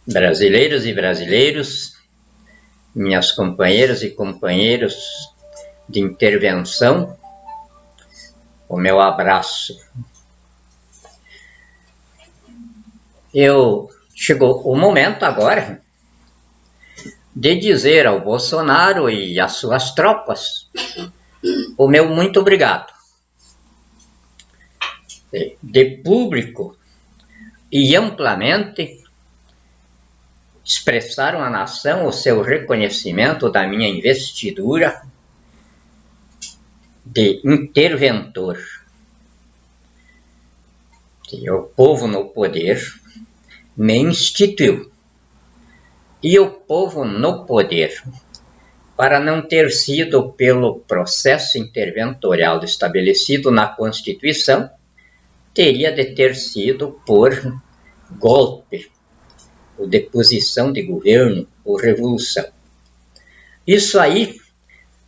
brasileiras e brasileiros, minhas companheiras e companheiros de intervenção, o meu abraço. Chegou o momento agora de dizer ao Bolsonaro e às suas tropas o meu muito obrigado. De público e amplamente expressaram à nação o seu reconhecimento da minha investidura de interventor. E o povo no poder me instituiu. E o povo no poder, para não ter sido pelo processo interventorial estabelecido na Constituição, teria de ter sido por golpe, ou deposição de governo, ou revolução. Isso aí,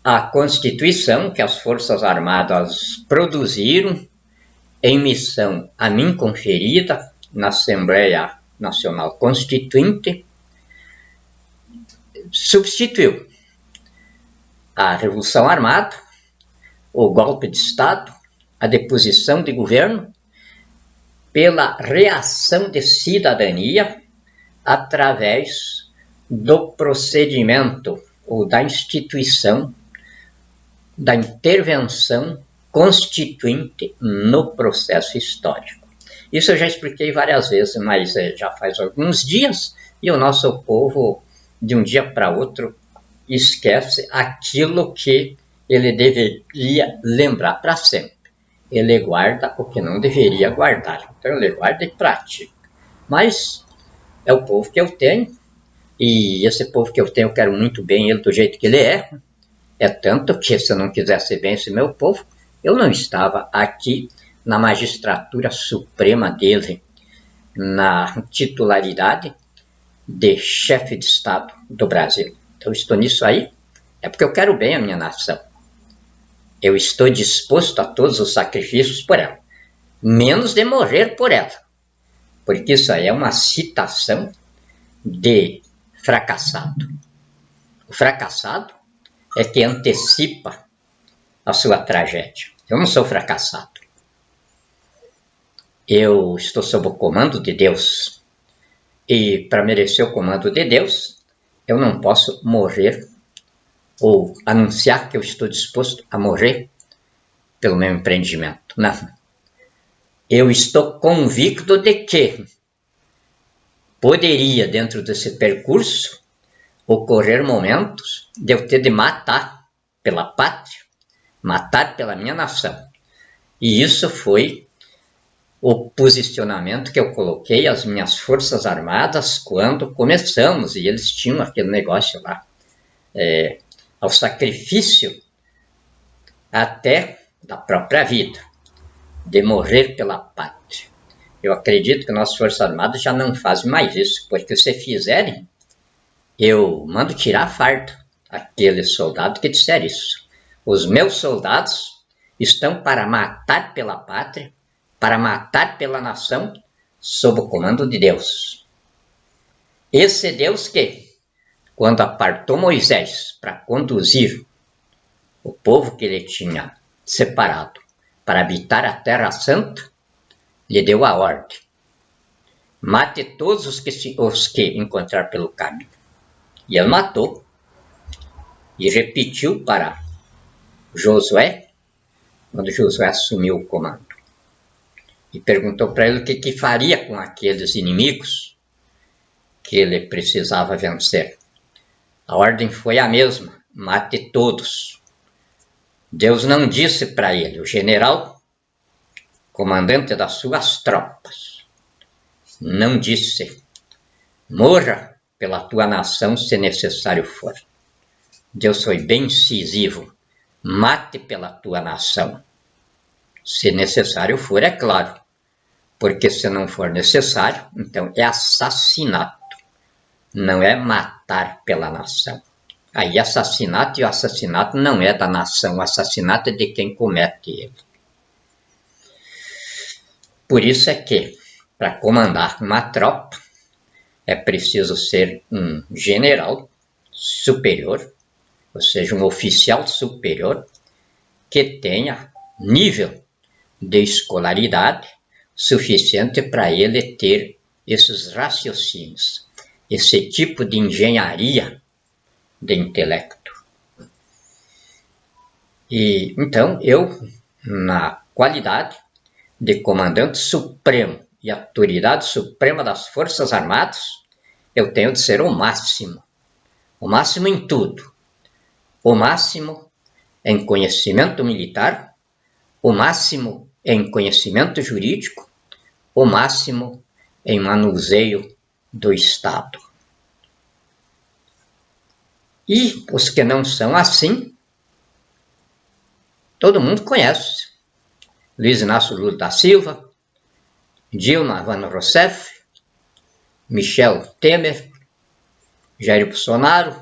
a Constituição que as Forças Armadas produziram em missão a mim conferida na Assembleia Nacional Constituinte, substituiu a Revolução Armada, o golpe de Estado, a deposição de governo, pela reação de cidadania através do procedimento ou da instituição da intervenção constituinte no processo histórico. Isso eu já expliquei várias vezes, mas já faz alguns dias e o nosso povo, de um dia para outro, esquece aquilo que ele deveria lembrar para sempre. Ele guarda o que não deveria guardar. Então ele guarda e pratica. Mas é o povo que eu tenho, e esse povo que eu tenho, eu quero muito bem ele do jeito que ele é. É tanto que, se eu não quisesse bem esse meu povo, eu não estava aqui na magistratura suprema dele, na titularidade de chefe de Estado do Brasil. Então, estou nisso aí, é porque eu quero bem a minha nação. Eu estou disposto a todos os sacrifícios por ela, menos de morrer por ela, porque isso aí é uma citação de fracassado. O fracassado é que antecipa a sua tragédia. Eu não sou fracassado. Eu estou sob o comando de Deus. E para merecer o comando de Deus, eu não posso morrer ou anunciar que eu estou disposto a morrer pelo meu empreendimento. Não. Eu estou convicto de que poderia, dentro desse percurso, ocorrer momentos de eu ter de matar pela pátria, matar pela minha nação. E isso foi o posicionamento que eu coloquei às minhas Forças Armadas quando começamos, e eles tinham aquele negócio lá, ao sacrifício até da própria vida, de morrer pela pátria. Eu acredito que nossas Forças Armadas já não fazem mais isso, porque se fizerem, eu mando tirar a farda aquele soldado que disser isso. Os meus soldados estão para matar pela pátria, para matar pela nação, sob o comando de Deus. Esse Deus que, quando apartou Moisés para conduzir o povo que ele tinha separado para habitar a Terra Santa, lhe deu a ordem: mate todos os que encontrar pelo caminho. E ele matou e repetiu para Josué, quando Josué assumiu o comando. E perguntou para ele o que faria com aqueles inimigos que ele precisava vencer. A ordem foi a mesma: mate todos. Deus não disse para ele, o general, comandante das suas tropas, não disse: morra pela tua nação se necessário for. Deus foi bem incisivo: mate pela tua nação. Se necessário for, é claro, porque se não for necessário, então é assassinato, não é matar pela nação. Aí assassinato, e o assassinato não é da nação, o assassinato é de quem comete ele. Por isso é que, para comandar uma tropa, é preciso ser um general superior, ou seja, um oficial superior, que tenha nível de escolaridade suficiente para ele ter esses raciocínios, esse tipo de engenharia de intelecto. E então eu, na qualidade de comandante supremo e autoridade suprema das Forças Armadas, eu tenho de ser o máximo em tudo, o máximo em conhecimento militar, o máximo em conhecimento jurídico, o máximo em manuseio do Estado. E os que não são assim, todo mundo conhece. Luiz Inácio Lula da Silva, Dilma Van Rousseff, Michel Temer, Jair Bolsonaro.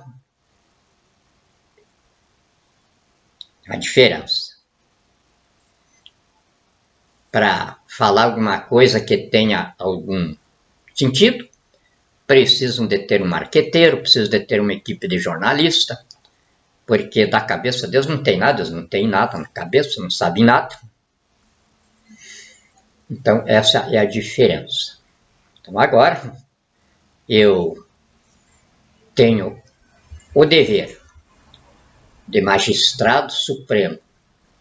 A diferença. Para falar alguma coisa que tenha algum sentido, precisam de ter um marqueteiro, precisam de ter uma equipe de jornalista, porque da cabeça deles não tem nada, eles não têm nada na cabeça, não sabem nada. Então, essa é a diferença. Então, agora, eu tenho o dever de magistrado supremo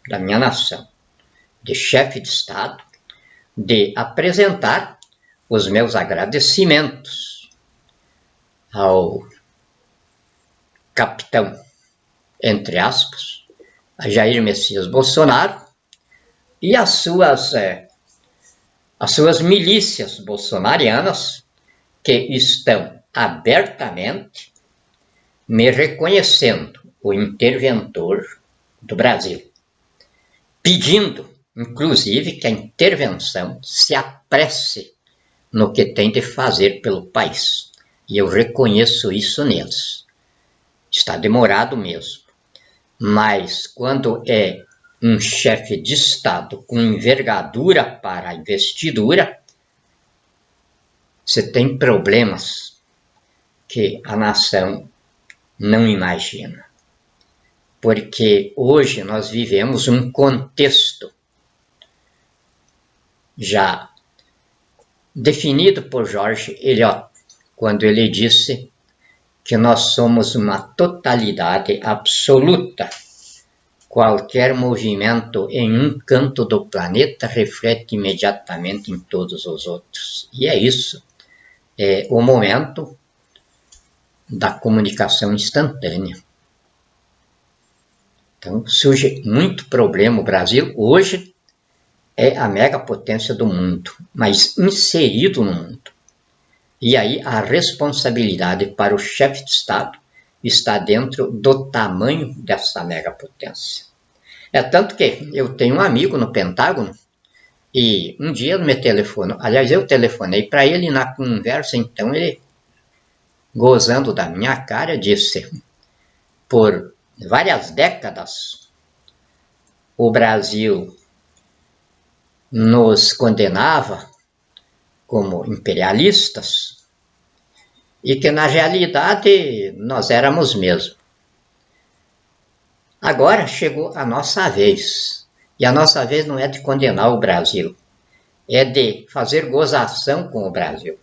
da minha nação, de chefe de Estado, de apresentar os meus agradecimentos ao capitão, entre aspas, a Jair Messias Bolsonaro e as suas milícias bolsonarianas que estão abertamente me reconhecendo o interventor do Brasil, pedindo, inclusive, que a intervenção se apresse no que tem de fazer pelo país. E eu reconheço isso neles. Está demorado mesmo. Mas quando é um chefe de Estado com envergadura para a investidura, você tem problemas que a nação não imagina. Porque hoje nós vivemos um contexto já definido por George Eliot, quando ele disse que nós somos uma totalidade absoluta. Qualquer movimento em um canto do planeta reflete imediatamente em todos os outros. E é isso. É o momento da comunicação instantânea. Então, surge muito problema. O Brasil hoje é a megapotência do mundo, mas inserido no mundo. E aí a responsabilidade para o chefe de Estado está dentro do tamanho dessa megapotência. É tanto que eu tenho um amigo no Pentágono e um dia ele me telefonou, aliás, eu telefonei para ele na conversa, então ele, gozando da minha cara, disse: por várias décadas o Brasil nos condenava como imperialistas e que na realidade nós éramos mesmo. Agora chegou a nossa vez, e a nossa vez não é de condenar o Brasil, é de fazer gozação com o Brasil,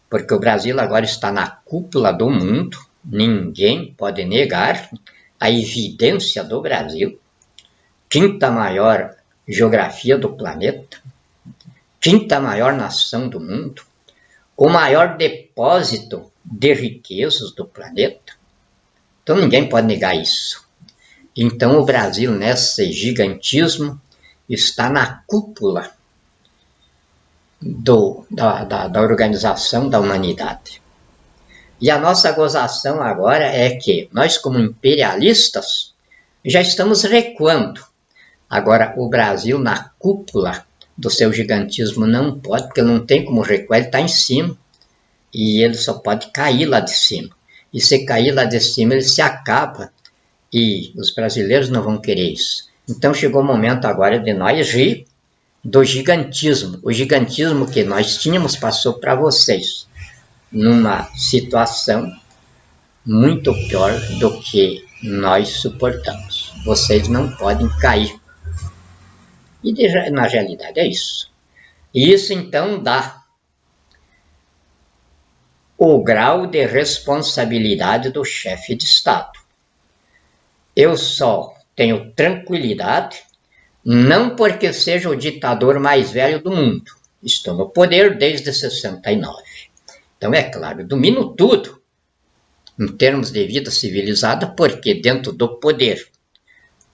porque o Brasil agora está na cúpula do mundo, ninguém pode negar a evidência do Brasil, quinta maior geografia do planeta, quinta maior nação do mundo, o maior depósito de riquezas do planeta. Então ninguém pode negar isso. Então o Brasil, nesse gigantismo, está na cúpula da organização da humanidade. E a nossa gozação agora é que nós, como imperialistas, já estamos recuando. Agora, o Brasil, na cúpula do seu gigantismo, não pode, porque não tem como recuar, ele está em cima. E ele só pode cair lá de cima. E se cair lá de cima, ele se acaba. E os brasileiros não vão querer isso. Então chegou o momento agora de nós rir do gigantismo. O gigantismo que nós tínhamos passou para vocês. numa situação muito pior do que nós suportamos. Vocês não podem cair. E na realidade é isso. E isso então dá o grau de responsabilidade do chefe de Estado. Eu só tenho tranquilidade, não porque seja o ditador mais velho do mundo. Estou no poder desde 69. Então, é claro, domino tudo em termos de vida civilizada, porque dentro do poder,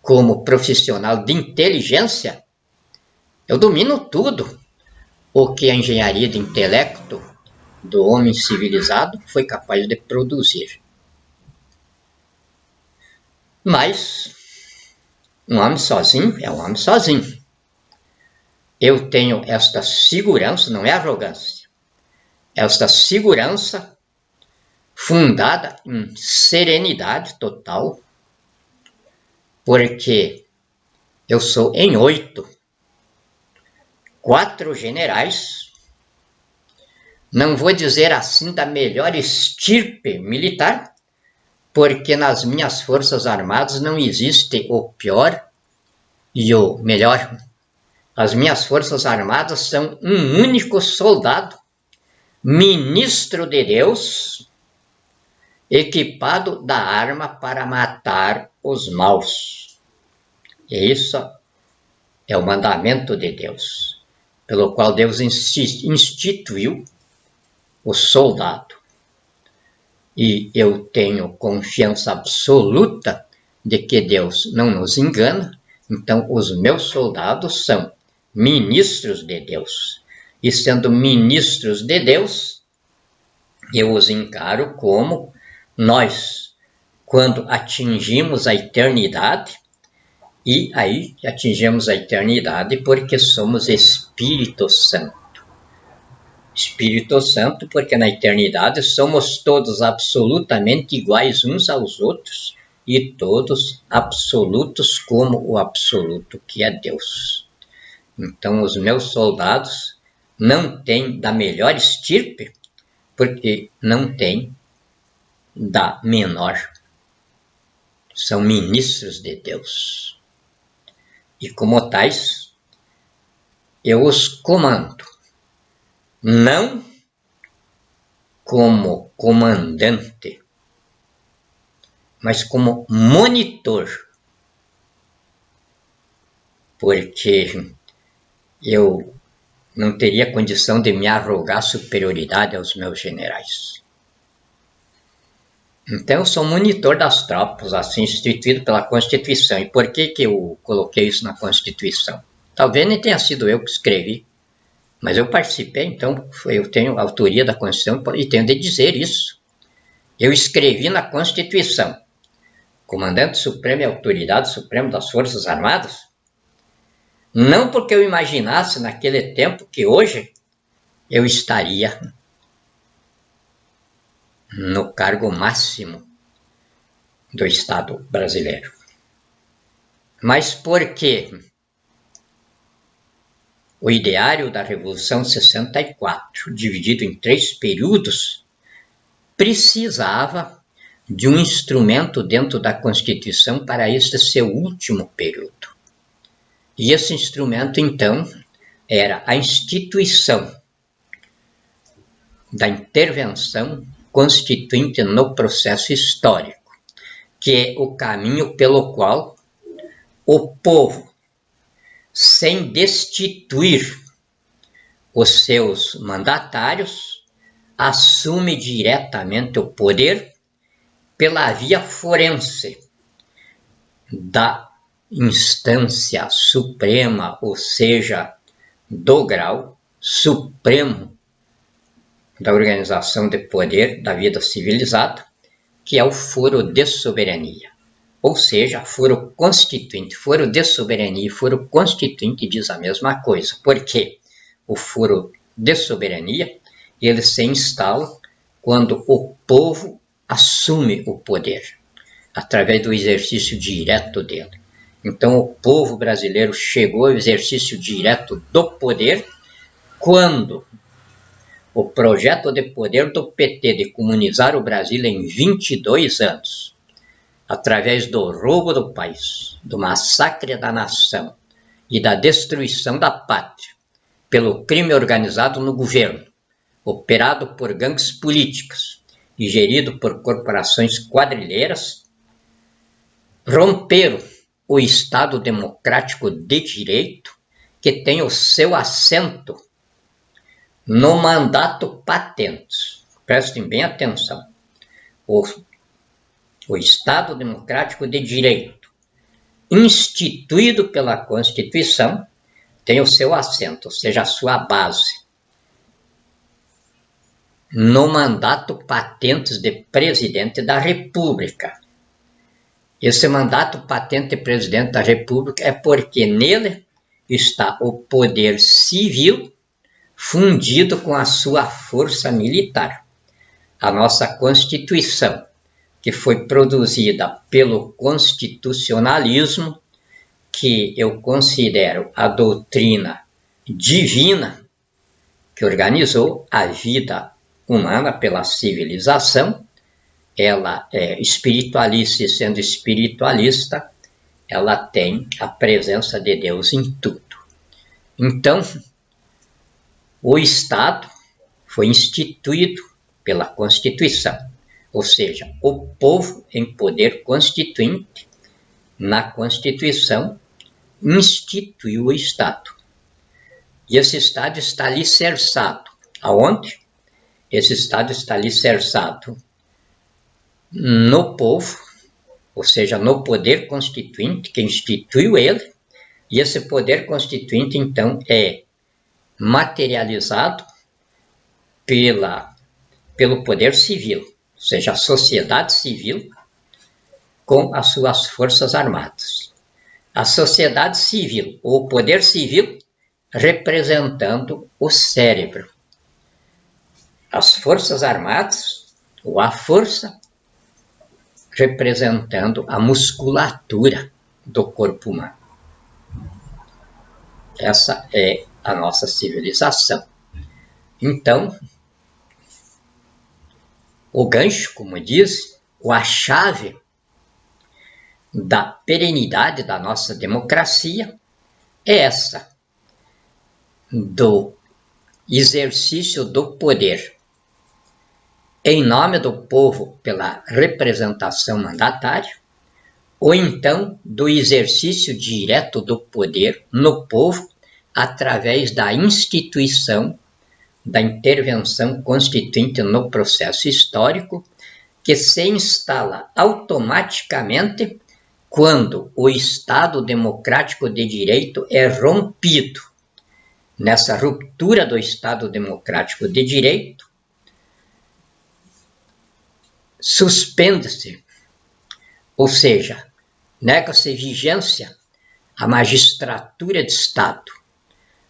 como profissional de inteligência, eu domino tudo o que a engenharia de intelecto do homem civilizado foi capaz de produzir. Mas um homem sozinho é um homem sozinho. Eu tenho esta segurança, não é arrogância, esta segurança fundada em serenidade total, porque eu sou em 8, 4 generais, não vou dizer assim da melhor estirpe militar, porque nas minhas forças armadas não existe o pior e o melhor. As minhas forças armadas são um único soldado, ministro de Deus, equipado da arma para matar os maus. E isso é o mandamento de Deus, pelo qual Deus instituiu o soldado. E eu tenho confiança absoluta de que Deus não nos engana, então os meus soldados são ministros de Deus. E sendo ministros de Deus, eu os encaro como nós, quando atingimos a eternidade, e aí atingimos a eternidade porque somos Espírito Santo. Espírito Santo, porque na eternidade somos todos absolutamente iguais uns aos outros e todos absolutos como o absoluto que é Deus. Então os meus soldados não têm da melhor estirpe, porque não têm da menor. São ministros de Deus. E como tais, eu os comando. Não como comandante, mas como monitor, porque eu não teria condição de me arrogar superioridade aos meus generais. Então eu sou monitor das tropas, assim instituído pela Constituição. E por que eu coloquei isso na Constituição? Talvez nem tenha sido eu que escrevi, mas eu participei, então eu tenho autoria da Constituição e tenho de dizer isso. Eu escrevi na Constituição: Comandante Supremo e Autoridade Suprema das Forças Armadas, não porque eu imaginasse naquele tempo que hoje eu estaria no cargo máximo do Estado brasileiro, mas porque o ideário da Revolução 64, dividido em 3 períodos, precisava de um instrumento dentro da Constituição para este seu último período. E esse instrumento, então, era a instituição da intervenção constituinte no processo histórico, que é o caminho pelo qual o povo, sem destituir os seus mandatários, assume diretamente o poder pela via forense da instância suprema, ou seja, do grau supremo da organização de poder da vida civilizada, que é o foro de soberania. Ou seja, foro constituinte. Foro de soberania e foro constituinte diz a mesma coisa, porque o foro de soberania, ele se instala quando o povo assume o poder, através do exercício direto dele. Então, o povo brasileiro chegou ao exercício direto do poder quando o projeto de poder do PT de comunizar o Brasil em 22 anos, através do roubo do país, do massacre da nação e da destruição da pátria, pelo crime organizado no governo, operado por gangues políticas e gerido por corporações quadrilheiras, romperam o Estado democrático de direito, que tem o seu assento no mandato patente. Prestem bem atenção. O Estado democrático de direito, instituído pela Constituição, tem o seu assento, ou seja, a sua base, no mandato patente de presidente da República. Esse mandato patente de presidente da República é porque nele está o poder civil fundido com a sua força militar. A nossa Constituição, que foi produzida pelo constitucionalismo, que eu considero a doutrina divina que organizou a vida humana pela civilização. Ela é espiritualista, e sendo espiritualista, ela tem a presença de Deus em tudo. Então, o Estado foi instituído pela Constituição, ou seja, o povo em poder constituinte, na Constituição, instituiu o Estado. E esse Estado está alicerçado. Aonde? Esse Estado está alicerçado no povo, ou seja, no poder constituinte que instituiu ele, e esse poder constituinte, então, é materializado pelo poder civil, ou seja, a sociedade civil com as suas forças armadas. A sociedade civil, ou o poder civil, representando o cérebro. As forças armadas, ou a força, representando a musculatura do corpo humano. Essa é a nossa civilização. Então, o gancho, como diz, ou a chave da perenidade da nossa democracia é essa, do exercício do poder em nome do povo pela representação mandatária, ou então do exercício direto do poder no povo através da instituição da intervenção constituinte no processo histórico, que se instala automaticamente quando o Estado democrático de direito é rompido. Nessa ruptura do Estado democrático de direito, suspende-se, ou seja, nega-se vigência à magistratura de Estado,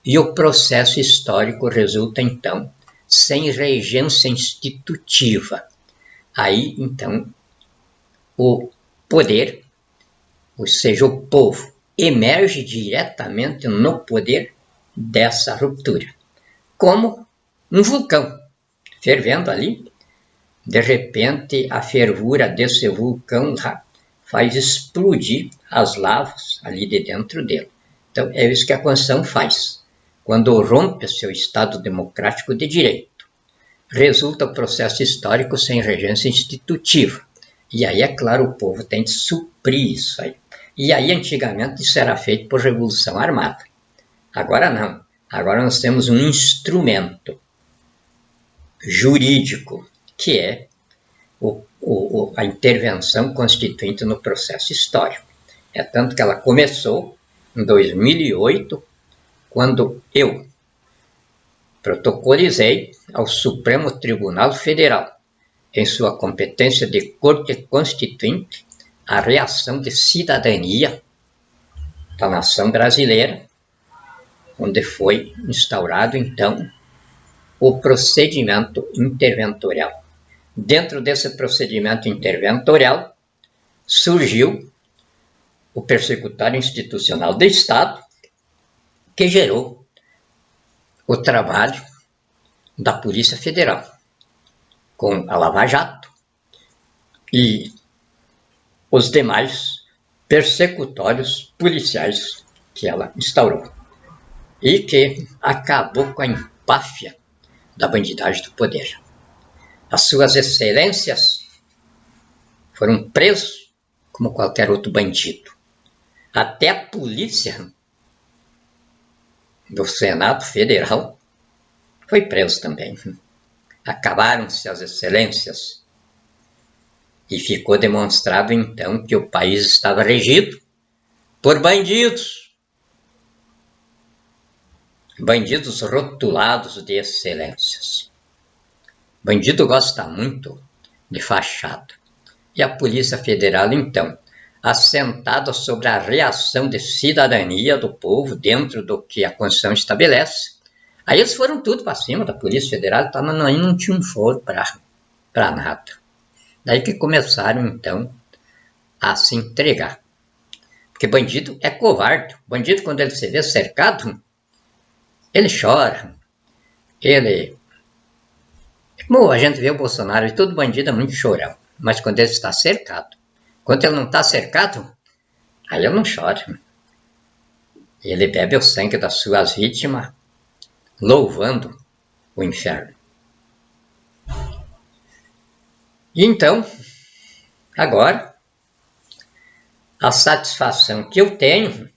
e o processo histórico resulta, então, sem regência institutiva. Aí, então, o poder, ou seja, o povo, emerge diretamente no poder dessa ruptura, como um vulcão fervendo ali. De repente, a fervura desse vulcão lá faz explodir as lavas ali de dentro dele. Então, é isso que a Constituição faz. Quando rompe seu Estado democrático de direito, resulta o processo histórico sem regência institutiva. E aí, é claro, o povo tem de suprir isso aí. E aí, antigamente, isso era feito por Revolução Armada. Agora não. Agora nós temos um instrumento jurídico, que é a intervenção constituinte no processo histórico. É tanto que ela começou em 2008, quando eu protocolizei ao Supremo Tribunal Federal, em sua competência de Corte Constituinte, a reação de cidadania da nação brasileira, onde foi instaurado, então, o procedimento interventorial. Dentro desse procedimento interventorial, surgiu o persecutório institucional do Estado, que gerou o trabalho da Polícia Federal, com a Lava Jato e os demais persecutórios policiais que ela instaurou e que acabou com a empáfia da bandidagem do poder. As suas excelências foram presos como qualquer outro bandido. Até a polícia do Senado Federal foi preso também. Acabaram-se as excelências e ficou demonstrado então que o país estava regido por bandidos. Bandidos rotulados de excelências. Bandido gosta muito de fachada. E a Polícia Federal, então, assentada sobre a reação de cidadania do povo dentro do que a Constituição estabelece, aí eles foram tudo para cima da Polícia Federal, aí não tinha um foro para nada. Daí que começaram, então, a se entregar. Porque bandido é covarde. Bandido, quando ele se vê cercado, ele chora. Como a gente vê o Bolsonaro, e todo bandido é muito chorão. Mas quando ele está cercado, quando ele não está cercado, aí ele não chora. Ele bebe o sangue das suas vítimas, louvando o inferno. E então, agora, a satisfação que eu tenho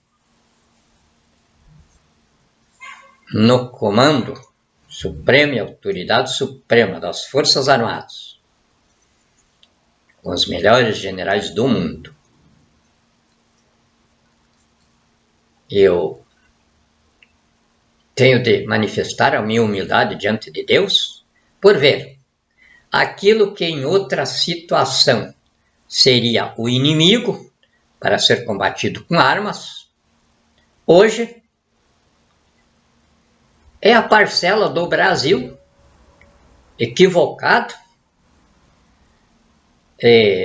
no comando supremo e autoridade suprema das Forças Armadas, com os melhores generais do mundo, eu tenho de manifestar a minha humildade diante de Deus por ver aquilo que em outra situação seria o inimigo para ser combatido com armas, hoje é a parcela do Brasil equivocado,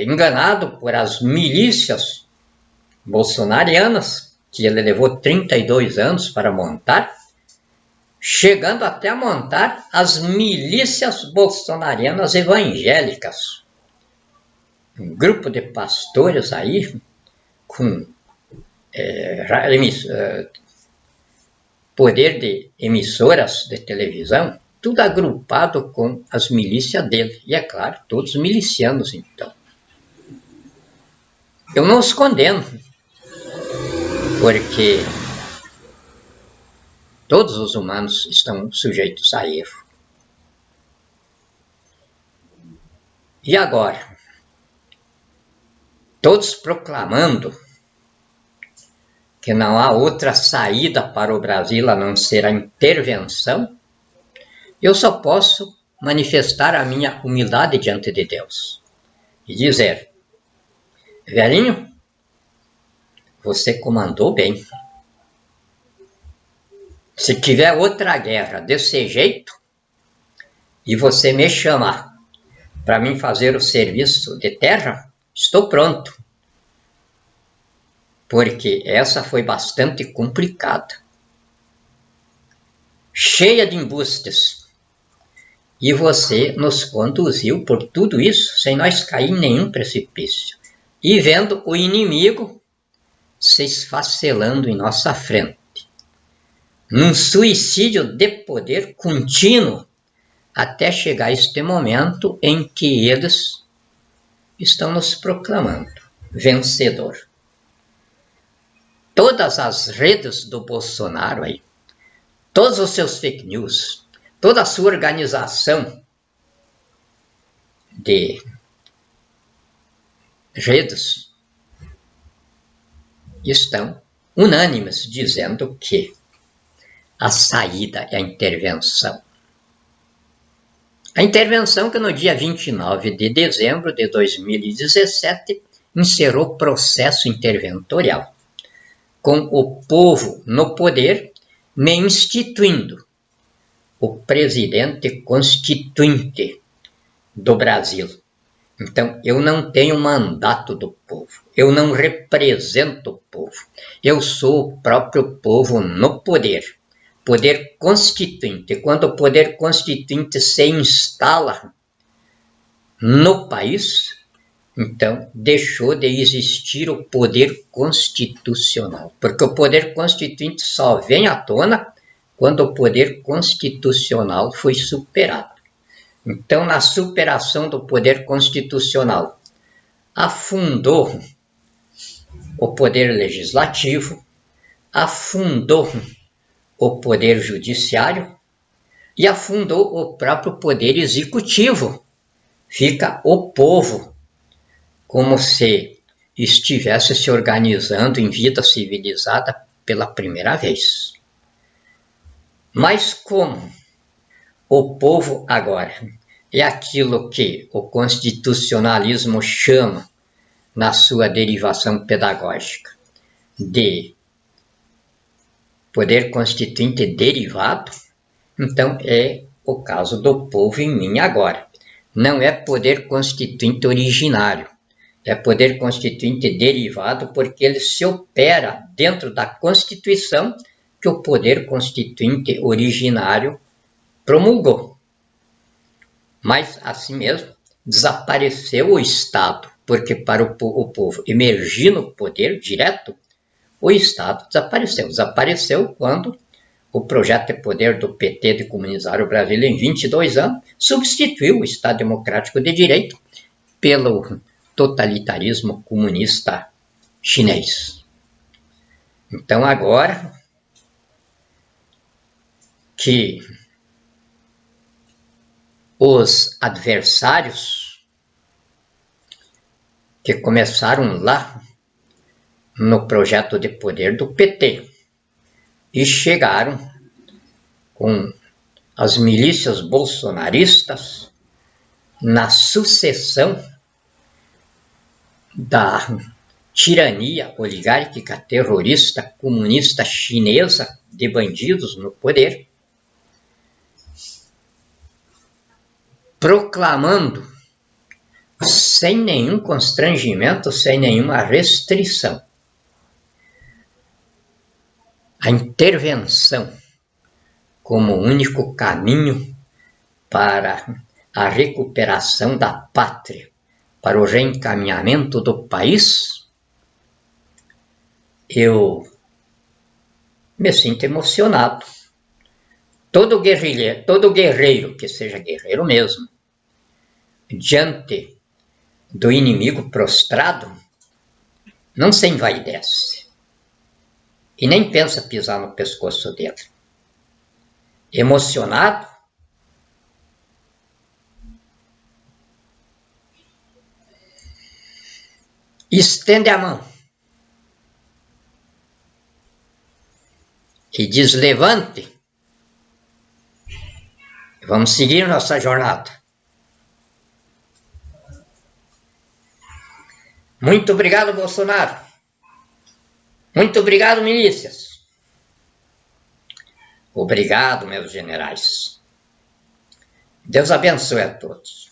enganado por as milícias bolsonarianas, que ele levou 32 anos para montar, chegando até a montar as milícias bolsonarianas evangélicas. Um grupo de pastores aí, com poder de emissoras de televisão, tudo agrupado com as milícias dele. E é claro, todos milicianos, então. Eu não os condeno, porque todos os humanos estão sujeitos a erro. E agora? Todos proclamando que não há outra saída para o Brasil a não ser a intervenção, eu só posso manifestar a minha humildade diante de Deus e dizer: velhinho, você comandou bem. Se tiver outra guerra desse jeito e você me chamar para mim fazer o serviço de terra, estou pronto. Porque essa foi bastante complicada, cheia de embustes. E você nos conduziu por tudo isso sem nós cair em nenhum precipício. E vendo o inimigo se esfacelando em nossa frente. Num suicídio de poder contínuo, até chegar este momento em que eles estão nos proclamando vencedor. Todas as redes do Bolsonaro aí, todos os seus fake news, toda a sua organização de redes estão unânimes dizendo que a saída é a intervenção. A intervenção que no dia 29 de dezembro de 2017 encerrou o processo interventorial, com o povo no poder me instituindo o presidente constituinte do Brasil. Então, eu não tenho mandato do povo, eu não represento o povo, eu sou o próprio povo no poder, poder constituinte. Quando o poder constituinte se instala no país, então deixou de existir o poder constitucional, porque o poder constituinte só vem à tona quando o poder constitucional foi superado. Então, na superação do poder constitucional, afundou o poder legislativo, afundou o poder judiciário e afundou o próprio poder executivo. Fica o povo como se estivesse se organizando em vida civilizada pela primeira vez. Mas como o povo agora é aquilo que o constitucionalismo chama, na sua derivação pedagógica, de poder constituinte derivado, então é o caso do povo em mim agora. Não é poder constituinte originário, é poder constituinte derivado, porque ele se opera dentro da Constituição que o poder constituinte originário promulgou. Mas, assim mesmo, desapareceu o Estado, porque para o povo emergir no poder direto, o Estado desapareceu. Desapareceu quando o projeto de poder do PT de comunizar o Brasil em 22 anos substituiu o Estado Democrático de Direito pelo totalitarismo comunista chinês. Então, agora que os adversários que começaram lá no projeto de poder do PT e chegaram com as milícias bolsonaristas na sucessão da tirania oligárquica terrorista comunista chinesa de bandidos no poder, proclamando sem nenhum constrangimento, sem nenhuma restrição, a intervenção como único caminho para a recuperação da pátria, para o reencaminhamento do país, eu me sinto emocionado. Todo guerreiro, que seja guerreiro mesmo, diante do inimigo prostrado, não se envaidece e nem pensa pisar no pescoço dele. Emocionado, estende a mão e diz: levante, vamos seguir nossa jornada. Muito obrigado, Bolsonaro. Muito obrigado, milícias. Obrigado, meus generais. Deus abençoe a todos.